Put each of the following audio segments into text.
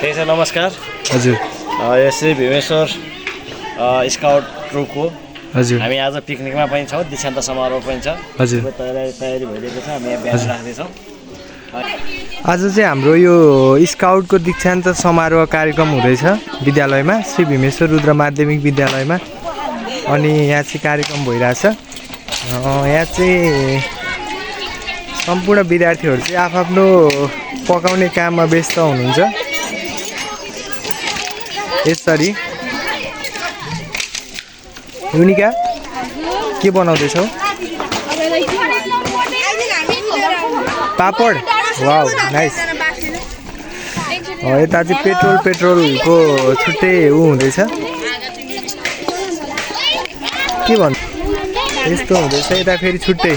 त्यही छ नमस्कार हजुर यो श्री भीमेश्वर स्काउट ट्रुपको हजुर हामी आज पिकनिकमा पनि छौँ दीक्षान्त समारोह पनि छ हजुर तयारी भइरहेको छ हामी बिहान राख्दैछौँ आज चाहिँ हाम्रो यो स्काउटको दीक्षान्त समारोह कार्यक्रम हुँदैछ विद्यालयमा श्री भीमेश्वर रुद्र माध्यमिक विद्यालयमा अनि यहाँ चाहिँ कार्यक्रम भइरहेछ यहाँ चाहिँ सम्पूर्ण विद्यार्थीहरू चाहिँ आफ्नो पकाउने काममा व्यस्त हुनुहुन्छ यसरी युनिका के बनाउँदैछौ पापड वाउ नाइस यता चाहिँ पेट्रोलको छुट्टै हुँदैछ के भन्नु यस्तो हुँदैछ यता फेरि छुट्टै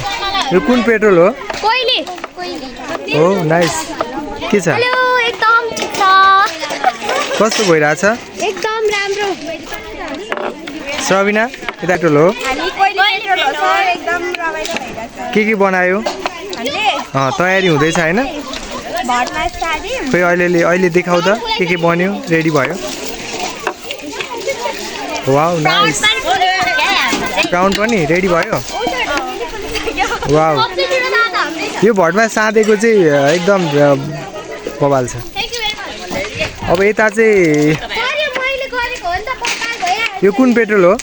यो कुन पेट्रोल हो हो नाइस के छ कस्तो भइरहेछ एकदम राम्रो सबिना यता पेट्रोल हो के बनायो तयारी हुँदैछ होइन खोइ अहिले देखाउ त के बन्यो रेडी भयो वाउ नाइस ग्राउन्ड पनि रेडी भयो वाउ यो भटमा साँधेको चाहिँ एकदम बवाल छ अब यता चाहिँ यो कुन पेट्रोल हो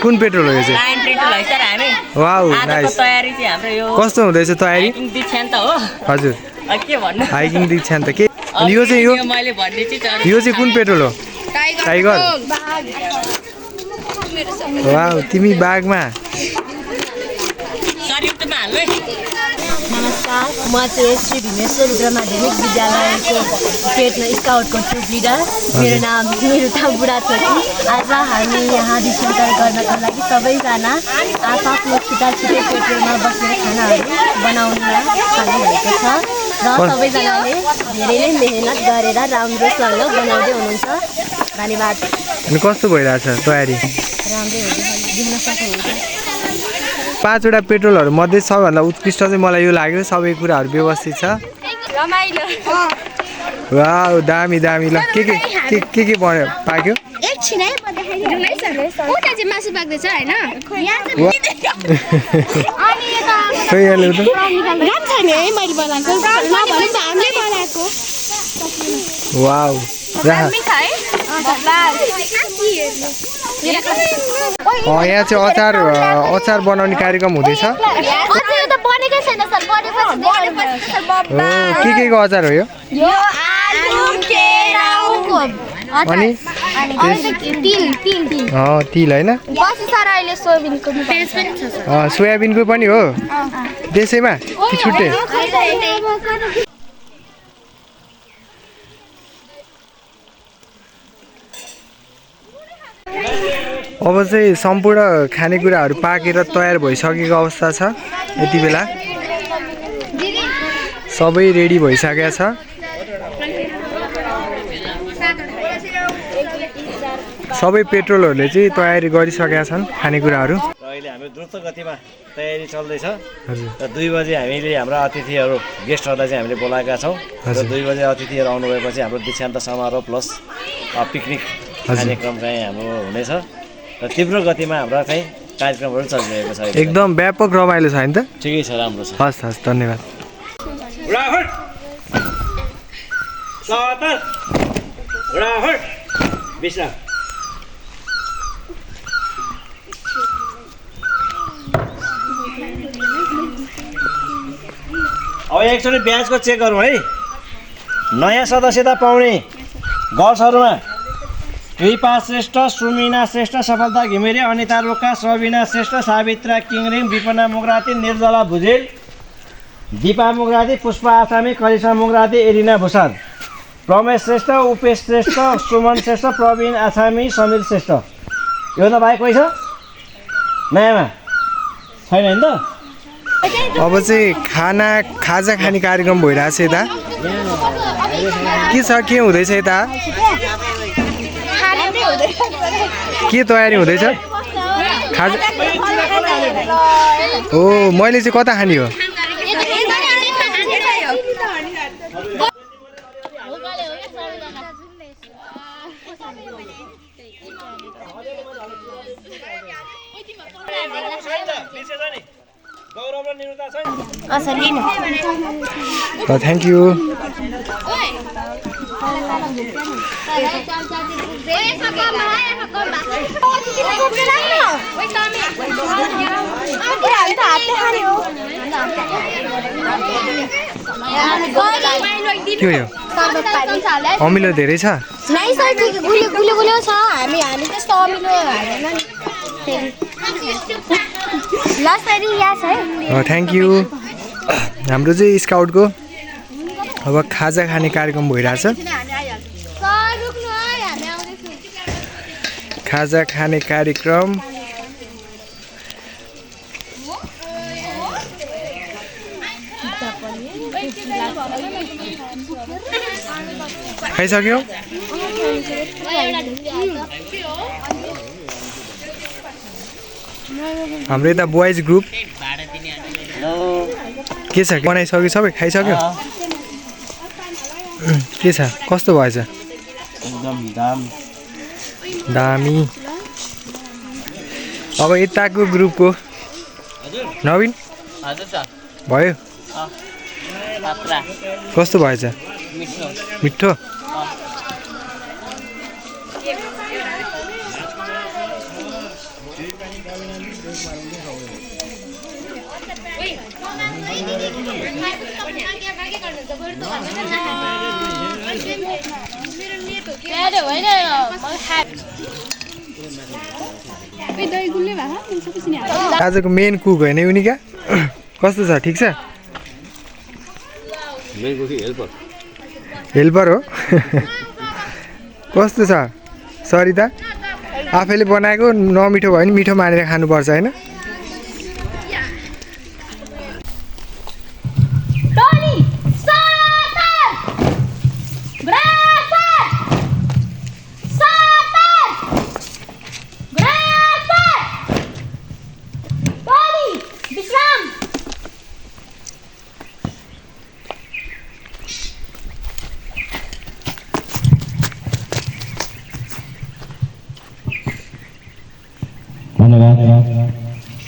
कुन पेट्रोल हो यो चाहिँ वाउ नाइस कस्तो हुँदैछ तयारी हजुर हाइकिङ दीक्षान्त के अनि यो चाहिँ यो चाहिँ कुन पेट्रोल हो टाइगर वाउ तिमी बाघमा नमस्कार म चाहिँ श्री भीमेश्वर रुद्र माध्यमिक विद्यालयको स्काउटको ट्रुप लिडर मेरो नाम बुढा छोरी आज हामी यहाँ दीक्षान्त गर्नका लागि सबैजना आफ्नो छुट्टा छुट्टै पेट्रोलमा बसेर खानाहरू बनाउन थाल्नुभएको छ र सबैजनाले धेरै नै मेहनत गरेर राम्रोसँग बनाउँदै हुनुहुन्छ धन्यवाद अनि कस्तो भइरहेछ तयारी राम्रै दिन सक्नुहुन्छ 5वटा पेट्रोलहरू मध्ये सबैभन्दा उत्कृष्ट चाहिँ मलाई यो लाग्यो सबै कुराहरू व्यवस्थित छ रमाइलो वाउ दामी दामी ल के बन्यो पाक्यो एकछिन है उता चाहिँ मासु पाक्दैछ हैन खोइ अहिले त राम्रो छ नि है मैले बनाएको नभने त हामीले बनाएको वाउ यहाँ चाहिँ अचार बनाउने कार्यक्रम हुँदैछ के को अचार हो यो अनि तिल होइन सोयाबिनको पनि हो त्यसैमा कि छुट्टै अब चाहिँ सम्पूर्ण खानेकुराहरू पाकेर तयार भइसकेको अवस्था छ यति बेला सबै रेडी भइसकेको छ सबै पेट्रोलहरूले चाहिँ तयारी गरिसकेका छन् खानेकुराहरू र अहिले हाम्रो द्रुत गतिमा तयारी चल्दैछ र 2 बजे हामीले हाम्रा अतिथिहरू गेस्टहरूलाई चाहिँ हामीले बोलाएका छौँ र 2 बजे अतिथिहरू आउनुभएपछि हाम्रो दीक्षान्त समारोह प्लस पिकनिक कार्यक्रम चाहिँ हाम्रो हुनेछ र तीव्र गतिमा हाम्रो चाहिँ कार्यक्रमहरू चलिरहेको छ एकदम व्यापक रमाइलो छ नि त ठिकै छ राम्रो छ हस् धन्यवाद अब एकचोटि ब्याजको चेक गरौँ है नयाँ सदस्यता पाउने गर्ल्सहरूमा कृपा श्रेष्ठ सुमिना श्रेष्ठ सफलता घिमिरे अनिता रोका सबिना श्रेष्ठ सावित्रा किङरिङ विपना मुगराती निर्जला भुजेल दिपा मुगराती पुष्पा आसामी करिश्मा मुगराती एरिना भुसार प्रमेश श्रेष्ठ उपेश श्रेष्ठ सुमन श्रेष्ठ प्रवीण आसामी समीर श्रेष्ठ यो त भाइ कोही छ नयाँमा छैन नि त अब चाहिँ खाजा खाने कार्यक्रम भइरहेछ यता के छ के हुँदैछ यता के तयारी हुँदैछ खाजा ओ मैले चाहिँ कता खाने हो थ्याङ्क यू के हो यो अमिलो धेरै छ गुलियो छ हामी त्यस्तो अमिलो हाल्दैन नि थ्याङ्क यू हाम्रो चाहिँ स्काउटको अब खाजा खाने कार्यक्रम भइरहेछ खाजा खाने कार्यक्रम खाइसक्यो हाम्रो यता बोइज ग्रुप के छ बनाइसक्यो सबै खाइसक्यो के छ कस्तो भएछ एकदम दामी अब यताको ग्रुपको नवीन भयो कस्तो भएछ मिठो आजको मेन कुक होइन उनी क्या कस्तो छ ठिक छ हेल्पर हो कस्तो छ सरिता आफैले बनाएको नमिठो भयो भने मिठो मानेर खानुपर्छ होइन धन्यवाद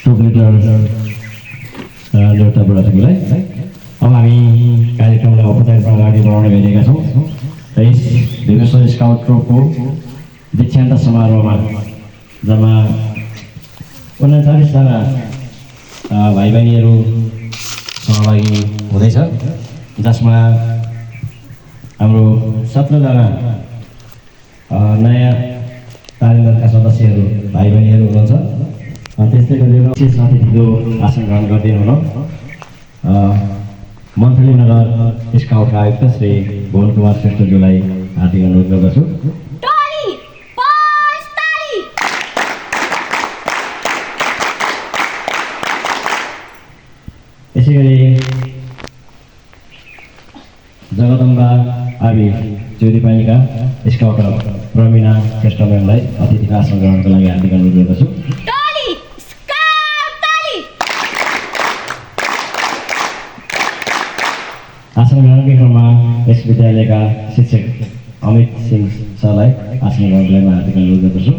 टुप लिडर देउता बुढाथोकीलाई अब हामी कार्यक्रमलाई औपचारिक रूपमा अगाडि बढाउन गइरहेका छौँ र यस भीमेश्वर स्काउट ट्रुपको दीक्षान्त समारोहमा जम्मा 39जना भाइ बहिनीहरू सहभागी हुँदैछ जसमा हाम्रो 17जना नयाँ तालिमका सदस्यहरू भाइ बहिनीहरू हुनुहुन्छ त्यस्तै गरेर विशेष अतिथिको आसन ग्रहण गरिदिनु हुन मन्थली नगर स्काउटका आयुक्त श्री भुवन कुमार श्रेष्ठज्यूलाई हार्दिक अनुरोध गर्दछु यसै गरी जगदम्बा आबि ज्योतिपालिका स्काउट प्रमिना श्रेष्ठ म्यामलाई अतिथिको आसन ग्रहणको लागि हार्दिक अनुरोध गर्दछु आसन ग्रहणकै क्रममा यस विद्यालयका शिक्षक अमित सिंह सरलाई आसन ग्रहणको लागि हार्दिक अनुरोध गर्दछु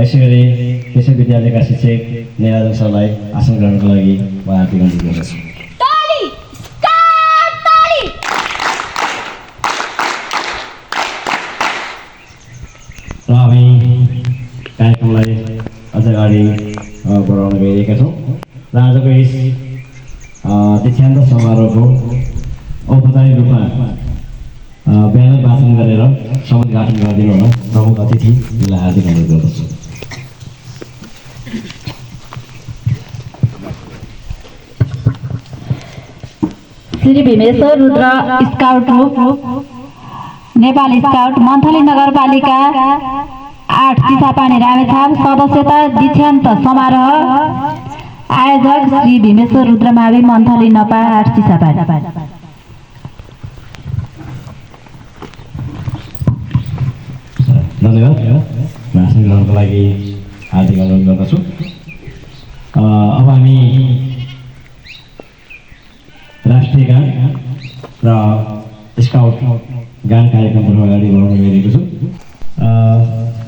यसै गरी त्यसै विद्यालयका शिक्षक निराजन सरलाई आसन ग्रहणको लागि म हार्दिक अनुरोध गर्दछु र हामी कार्यक्रमलाई अझ अगाडि बढाउन गइरहेका छौँ र आजको यस दीक्षान्त समारोहको औपचारिक रूपमा ब्यानर वाचन गरेर शपथ ग्रहण गरिदिनु हुन प्रमुख अतिथिलाई हार्दिक अनुरोध गर्दछु Shri Bhimeshwar Rudra scout group Nepal scout monthly नगरपालिका 8 चिसापानी रामेछाप सदस्यता दीक्षान्त समारोह आयोजक श्री भीमेश्वर रुद्र मावि मन्थली नपा 8 चिसापानी धन्यवाद भाषण ग्रहणको लागि हार्दिक अनुरोध गर्दछु अब हामी राष्ट्रिय गान र स्काउट गान कार्यक्रमहरू अगाडि बढाउन गइरहेको छु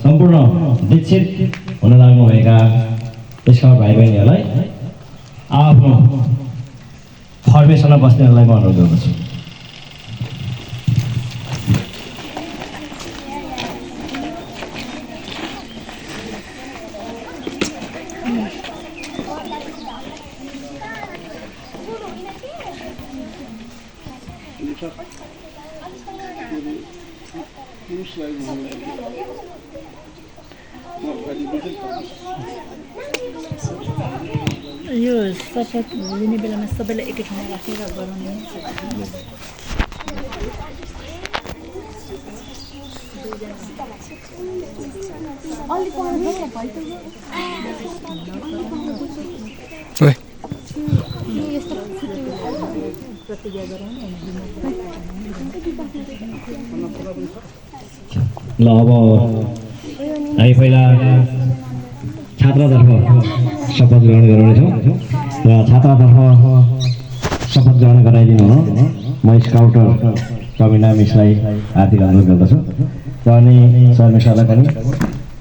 सम्पूर्ण दीक्षित हुन लाग्नुभएका स्काउट भाइ बहिनीहरूलाई आफ्नो फर्मेसनमा बस्नेहरूलाई म अनुरोध गर्दछु। यो शपथ लिने बेलामा सबैलाई एकै ठाउँमा राखेर गराउने ओइ ल अब हामी पहिला छात्रतर्फ शपथ ग्रहण गराउनेछौँ र छात्रतर्फ शपथ ग्रहण गराइदिनु हो म स्काउटर प्रवीणा मिसलाई हार्दिक अनुरोध गर्दछु र अनि सर मिसलाई पनि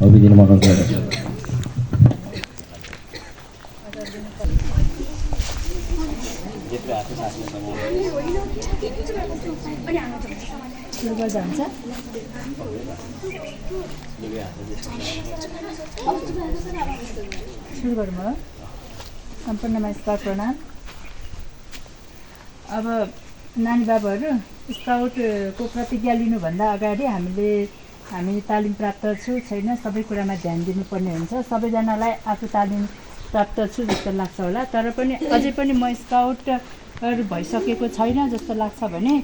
अभिदिनु म अनुरोध गर्दछु। सुरु गर्दा हुन्छ। सुरु गरौँ हो। सम्पूर्णमा स्काउट प्रणाम। अब नानी बाबुहरू स्काउटको प्रतिज्ञा लिनुभन्दा अगाडि हामी तालिम प्राप्त छु छैन सबै कुरामा ध्यान दिनुपर्ने हुन्छ। सबैजनालाई आफू तालिम प्राप्त छु जस्तो लाग्छ होला, तर पनि अझै पनि म स्काउटर भइसकेको छैन जस्तो लाग्छ भने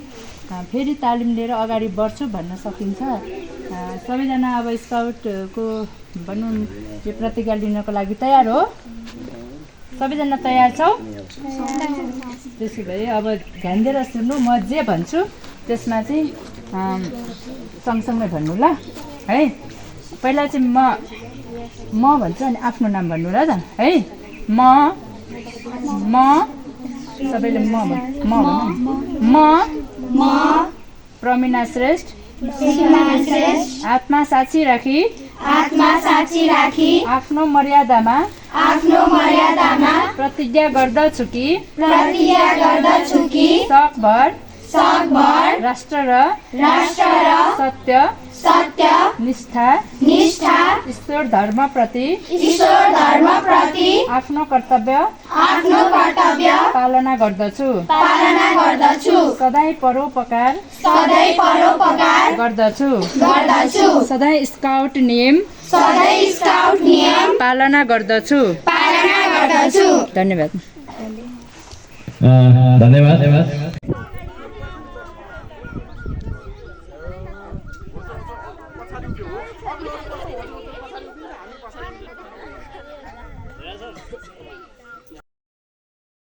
फेरि तालिम लिएर अगाडि बढ्छु भन्न सकिन्छ। सबैजना अब स्काउटको भनौँ यो प्रतिज्ञा लिनको लागि तयार हो? सबैजना तयार छौ? त्यसो भए अब ध्यान दिएर सुन्नु, म जे भन्छु त्यसमा चाहिँ सँगसँगै भन्नु ल है। पहिला चाहिँ म भन्छु अनि आफ्नो नाम भन्नु ल त है। म सबैले म प्रवीणा श्रेष्ठ आत्मा साक्षी राखी आफ्नो मर्यादामा प्रतिज्ञा गर्दछु कि सकभर राष्ट्र र सत्य निष्ठा ईश्वर धर्मप्रति आफ्नो कर्तव्य पालना गर्दछु सधैँ परोपकार गर्दछु सधैँ स्काउट नियम पालना गर्दछु। धन्यवाद।